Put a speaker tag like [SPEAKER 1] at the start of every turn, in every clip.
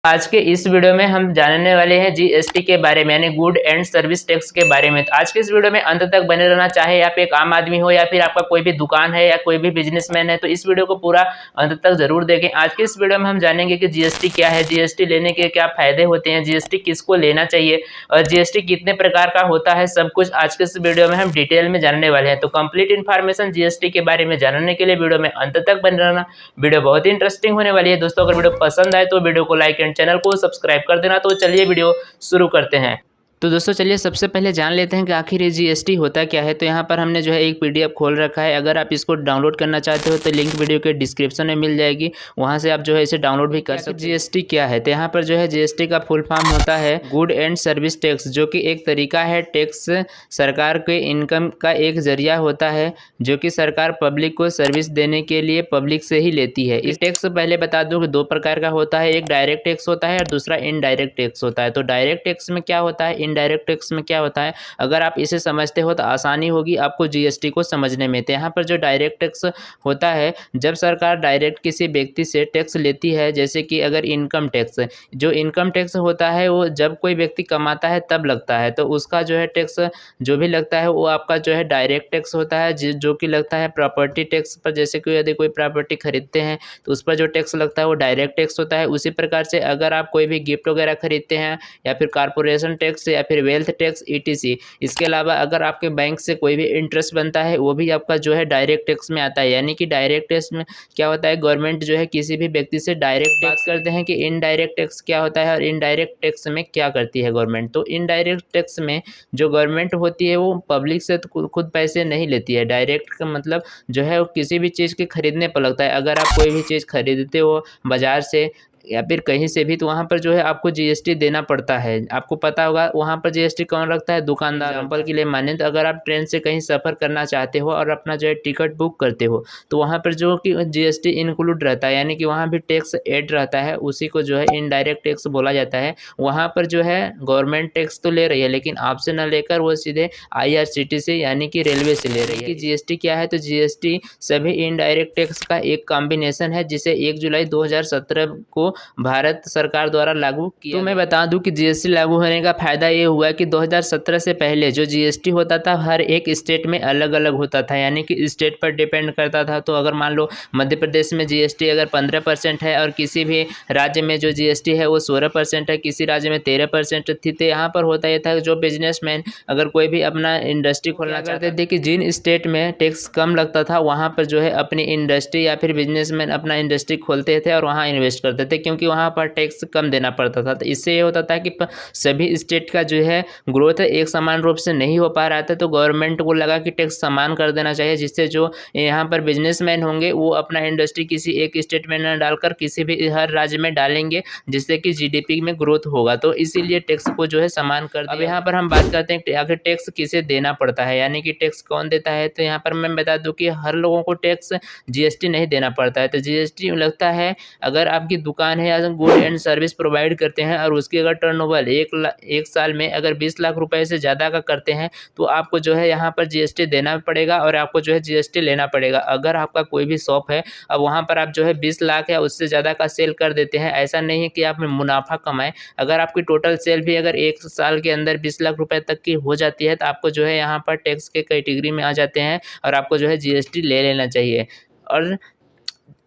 [SPEAKER 1] आज के इस वीडियो में हम जानने वाले हैं जीएसटी के बारे में, यानी गुड एंड सर्विस टैक्स के बारे में। तो आज के इस वीडियो में अंत तक बने रहना, चाहे आप एक आम आदमी हो या फिर आपका कोई भी दुकान है या कोई भी बिजनेसमैन है, तो इस वीडियो को पूरा अंत तक जरूर देखें। आज के इस वीडियो में हम जानेंगे कि जीएसटी क्या है, जीएसटी लेने के क्या फायदे होते हैं, जीएसटी किसको लेना चाहिए और जीएसटी कितने प्रकार का होता है, सब कुछ आज के इस वीडियो में हम डिटेल में जानने वाले हैं। तो कंप्लीट इन्फॉर्मेशन जीएसटी के बारे में जानने के लिए वीडियो में अंत तक बने रहना। वीडियो बहुत ही इंटरेस्टिंग होने वाली है दोस्तों। अगर वीडियो पसंद आए तो वीडियो को लाइक एंड चैनल को सब्सक्राइब कर देना। तो चलिए वीडियो शुरू करते हैं। तो दोस्तों चलिए सबसे पहले जान लेते हैं कि आखिर ये जीएसटी होता क्या है। तो यहाँ पर हमने जो है एक पीडीएफ खोल रखा है। अगर आप इसको डाउनलोड करना चाहते हो तो लिंक वीडियो के डिस्क्रिप्शन में मिल जाएगी, वहाँ से आप जो है इसे डाउनलोड भी कर सकते हैं। जीएसटी क्या है, तो यहाँ पर जो है जीएसटी का फुल फॉर्म होता है गुड एंड सर्विस टैक्स, जो कि एक तरीका है टैक्स सरकार के इनकम का एक जरिया होता है, जो कि सरकार पब्लिक को सर्विस देने के लिए पब्लिक से ही लेती है। इस टैक्स पहले बता दूं कि दो प्रकार का होता है, एक डायरेक्ट टैक्स होता है और दूसरा इनडायरेक्ट टैक्स होता है। तो डायरेक्ट टैक्स में क्या होता है, इनडायरेक्ट टैक्स में क्या होता है, अगर आप इसे समझते हो तो आसानी होगी आपको जीएसटी को समझने में। तो यहाँ पर जो डायरेक्ट टैक्स होता है, जब सरकार डायरेक्ट किसी व्यक्ति से टैक्स लेती है, जैसे कि अगर इनकम टैक्स, जो इनकम टैक्स होता है वो जब कोई व्यक्ति कमाता है तब लगता है, तो उसका जो है टैक्स जो भी लगता है वो आपका जो है डायरेक्ट टैक्स होता है, जो कि लगता है प्रॉपर्टी टैक्स पर। जैसे कि यदि कोई प्रॉपर्टी खरीदते हैं तो उस पर जो टैक्स लगता है वो डायरेक्ट टैक्स होता है। उसी प्रकार से अगर आप कोई भी गिफ्ट वगैरह खरीदते हैं या फिर कॉर्पोरेशन टैक्स या फिर वेल्थ टैक्स ईटीसी, इसके अलावा अगर आपके बैंक से कोई भी इंटरेस्ट बनता है वो भी आपका जो है डायरेक्ट टैक्स में आता है। यानी कि डायरेक्ट टैक्स में क्या होता है, गवर्नमेंट जो है किसी भी व्यक्ति से डायरेक्ट टैक्स करते हैं कि इनडायरेक्ट टैक्स क्या होता है और इनडायरेक्ट टैक्स में क्या करती है गवर्नमेंट। तो इनडायरेक्ट टैक्स में जो गवर्नमेंट होती है वो पब्लिक से तो खुद पैसे नहीं लेती है। डायरेक्ट का मतलब जो है वो किसी भी चीज़ के खरीदने पर लगता है। अगर आप कोई भी चीज़ खरीदते हो बाजार से या फिर कहीं से भी, तो वहाँ पर जो है आपको जीएसटी देना पड़ता है। आपको पता होगा वहाँ पर जीएसटी कौन रखता है, दुकानदार। एग्जाम्पल के लिए माने तो अगर आप ट्रेन से कहीं सफ़र करना चाहते हो और अपना जो है टिकट बुक करते हो, तो वहाँ पर जो कि जीएसटी इंक्लूड रहता है, यानी कि वहाँ भी टैक्स ऐड रहता है, उसी को जो है इनडायरेक्ट टैक्स बोला जाता है। वहाँ पर जो है गवर्नमेंट टैक्स तो ले रही है, लेकिन आपसे न लेकर वो सीधे आईआरसीटीसी यानी कि रेलवे से ले रही है। कि जीएसटी क्या है, तो जीएसटी सभी इनडायरेक्ट टैक्स का एक कॉम्बिनेशन है, जिसे 1 जुलाई 2017 को भारत सरकार द्वारा लागू किया। तो मैं बता दूं कि जीएसटी लागू होने का फायदा ये हुआ कि 2017 से पहले जो जीएसटी होता था हर एक स्टेट में अलग अलग होता था, यानी कि स्टेट पर डिपेंड करता था। तो अगर मान लो मध्य प्रदेश में जीएसटी अगर 15% है और किसी भी राज्य में जो जीएसटी है वो 16% है, किसी राज्य में 13% थी। तो यहाँ पर होता यह था कि जो बिजनेसमैन अगर कोई भी अपना इंडस्ट्री खोलना चाहते थे कि जिन स्टेट में टैक्स कम लगता था वहाँ पर जो है अपनी इंडस्ट्री या फिर बिजनेसमैन अपना इंडस्ट्री खोलते थे और वहाँ इन्वेस्ट करते थे, क्योंकि वहाँ पर टैक्स कम देना पड़ता था। तो इससे ये होता था कि सभी स्टेट का जो है ग्रोथ एक समान रूप से नहीं हो पा रहा था। तो गवर्नमेंट को लगा कि टैक्स समान कर देना चाहिए, जिससे जो यहाँ पर बिजनेसमैन होंगे वो अपना इंडस्ट्री किसी एक स्टेट में न डालकर किसी भी हर राज्य में डालेंगे, जिससे कि जीडीपी में ग्रोथ होगा। तो इसीलिए टैक्स को जो है समान कर दिया। अब यहाँ पर हम बात करते हैं कि आखिर टैक्स किसे देना पड़ता है, यानी कि टैक्स कौन देता है। तो यहाँ पर मैं बता दूँ कि हर लोगों को टैक्स जीएसटी नहीं देना पड़ता है। तो जीएसटी लगता है अगर आपकी दुकान है या गुड एंड सर्विस प्रोवाइड करते हैं और उसकी अगर टर्नओवर एक साल में अगर 20 लाख रुपए से ज़्यादा का करते हैं, तो आपको जो है यहाँ पर जीएसटी देना पड़ेगा और आपको जो है जीएसटी लेना पड़ेगा। अगर आपका कोई भी शॉप है, अब वहाँ पर आप जो है 20 लाख या उससे ज़्यादा का सेल कर देते हैं, ऐसा नहीं है कि आप मुनाफा कमाएं। अगर आपकी टोटल सेल भी अगर एक साल के अंदर 20 लाख रुपए तक की हो जाती है, तो आपको जो है यहाँ पर टैक्स के कैटेगरी में आ जाते हैं और आपको जो है जीएसटी ले लेना चाहिए। और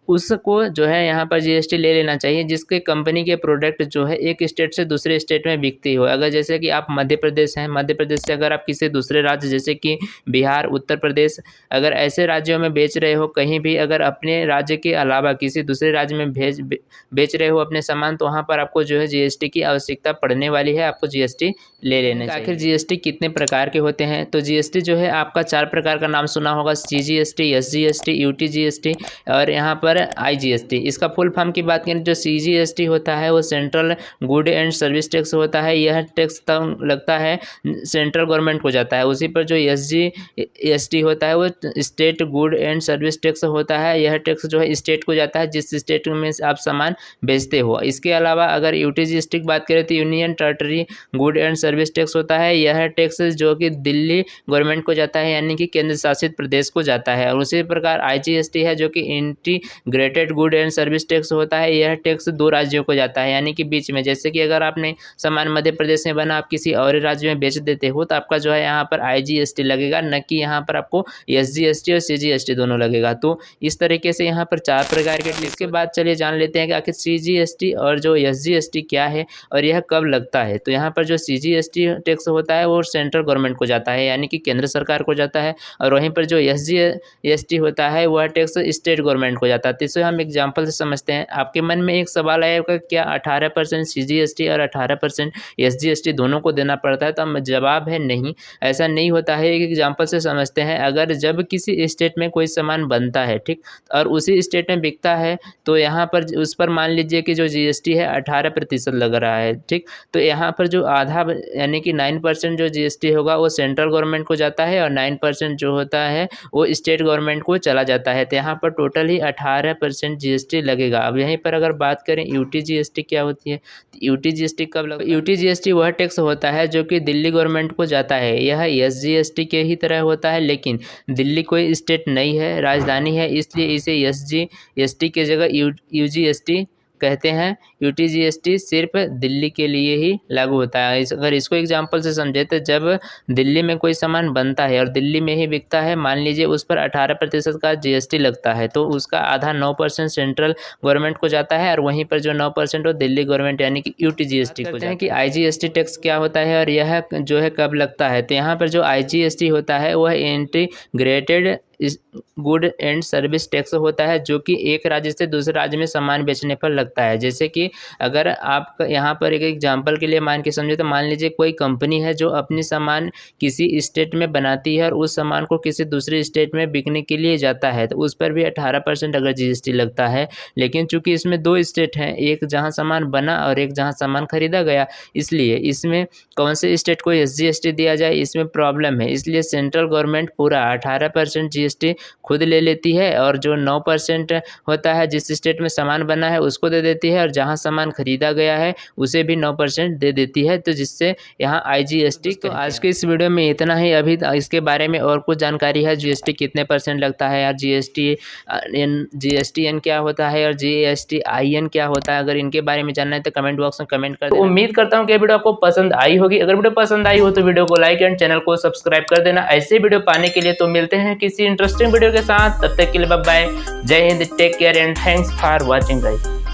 [SPEAKER 1] उसको जो है यहाँ पर जीएसटी ले लेना चाहिए जिसके कंपनी के प्रोडक्ट जो है एक स्टेट से दूसरे स्टेट में बिकती हो। अगर जैसे कि आप मध्य प्रदेश हैं, मध्य प्रदेश से अगर आप किसी दूसरे राज्य जैसे कि बिहार, उत्तर प्रदेश, अगर ऐसे राज्यों में बेच रहे हो, कहीं भी अगर अपने राज्य के अलावा किसी दूसरे राज्य में बेच रहे हो अपने सामान, तो वहाँ पर आपको जो है जीएसटी की आवश्यकता पड़ने वाली है, आपको जीएसटी ले लेना चाहिए। आखिर जीएसटी कितने प्रकार के होते हैं, तो जीएसटी जो है आपका 4 प्रकार का नाम सुना होगा, सीजीएसटी, एसजीएसटी, यूटीजीएसटी और यहाँ पर आईजीएसटी। इसका फुल फॉर्म की बात करें, जो सीजीएसटी होता है वो central good and service tax होता है। यह टैक्स तब लगता है सेंट्रल गवर्नमेंट को जाता है। उसी पर जो एसजीएसटी होता है वो state good and service tax होता है। यह टैक्स जो है स्टेट को जाता है जिस स्टेट में आप सामान बेचते हो। इसके अलावा अगर यूटीजीएसटी की बात करें तो union territory good and service tax होता है। यह टैक्स जो कि दिल्ली गवर्नमेंट को जाता है, यानी कि केंद्र शासित प्रदेश को जाता है। और उसी प्रकार आईजीएसटी है जो कि integrated good and service tax होता है, यह टैक्स 2 राज्यों को जाता है, यानी कि बीच में। जैसे कि अगर आपने सामान मध्य प्रदेश में बना आप किसी और राज्य में बेच देते हो तो आपका जो है यहाँ पर IGST लगेगा, न कि यहाँ पर आपको SGST और CGST दोनों लगेगा। तो इस तरीके से यहाँ पर 4 प्रकार के। इसके बाद चलिए जान लेते हैं कि आखिर CGST और जो SGST क्या है और यह कब लगता है। तो यहाँ पर जो CGST टैक्स होता है वो सेंट्रल गवर्नमेंट को जाता है, यानी कि केंद्र सरकार को जाता है, और वहीं पर जो SGST होता है वह टैक्स स्टेट गवर्नमेंट को जाता है। तो इसे हम एग्जाम्पल से समझते हैं। आपके मन में एक सवाल आएगा, क्या 18% CGST और 18% SGST दोनों को देना पड़ता है? तो जवाब है नहीं, ऐसा नहीं होता है। एक एग्जाम्पल से समझते हैं। अगर जब किसी स्टेट में कोई सामान बनता है, ठीक, और उसी स्टेट में बिकता है, तो यहाँ पर उस पर मान लीजिए कि जो GST है 18% लग रहा है, ठीक, तो यहाँ पर जो आधा यानी कि 9% जो GST होगा वो सेंट्रल गवर्नमेंट को जाता है और 9% जो होता है वो स्टेट गवर्नमेंट को चला जाता है। तो यहाँ पर टोटल ही 18% GST लगेगा। अब यहीं पर अगर बात करें UTGST क्या होती है, तो UTGST कब लगता है? UTGST वह टैक्स होता है जो कि दिल्ली गवर्नमेंट को जाता है। यह SGST के ही तरह होता है, लेकिन दिल्ली कोई स्टेट नहीं है, राजधानी है, इसलिए इसे SGST की जगह UGST कहते हैं। UTGST सिर्फ दिल्ली के लिए ही लागू होता है। अगर इसको एग्जाम्पल से समझे तो जब दिल्ली में कोई सामान बनता है और दिल्ली में ही बिकता है, मान लीजिए उस पर 18% का GST लगता है, तो उसका आधा 9% सेंट्रल गवर्नमेंट को जाता है और वहीं पर जो 9% वो दिल्ली गवर्नमेंट यानी कि UTGST को जाता है। कि IGST टैक्स क्या होता है और यह जो है कब लगता है? तो यहाँ पर जो IGST होता है वह integrated good and service tax होता है, जो कि एक राज्य से दूसरे राज्य में सामान बेचने पर लगता है। जैसे कि अगर आप यहाँ पर एक एग्जांपल के लिए मान के समझे, तो मान लीजिए कोई कंपनी है जो अपनी सामान किसी स्टेट में बनाती है और उस सामान को किसी दूसरे स्टेट में बिकने के लिए जाता है, तो उस पर भी 18% अगर GST लगता है। लेकिन चूंकि इसमें 2 स्टेट हैं, एक जहाँ सामान बना और एक जहाँ सामान खरीदा गया, इसलिए इसमें कौन से स्टेट को SGST दिया जाए, इसमें प्रॉब्लम है। इसलिए सेंट्रल गवर्नमेंट पूरा 18% GST खुद ले लेती है और जो 9% होता है जिस स्टेट में सामान बना है उसको दे देती है, और जहां सामान खरीदा गया है उसे भी 9% दे देती है, तो जिससे यहाँ IGST। तो आज के इस वीडियो में इतना ही। अभी इसके बारे में और कुछ जानकारी है, GST कितने % लगता है, यार GSTN क्या होता है और GSTIN क्या होता है, अगर इनके बारे में जानना है तो कमेंट बॉक्स में कमेंट कर देना। तो उम्मीद करता हूँ कि वीडियो आपको पसंद आई होगी। अगर वीडियो पसंद आई हो तो वीडियो को लाइक एंड चैनल को सब्सक्राइब कर देना ऐसे वीडियो पाने के लिए। तो मिलते हैं किसी इंटरेस्टिंग वीडियो के साथ, तब तक के लिए bye bye, Jai Hind, take care and thanks for watching guys.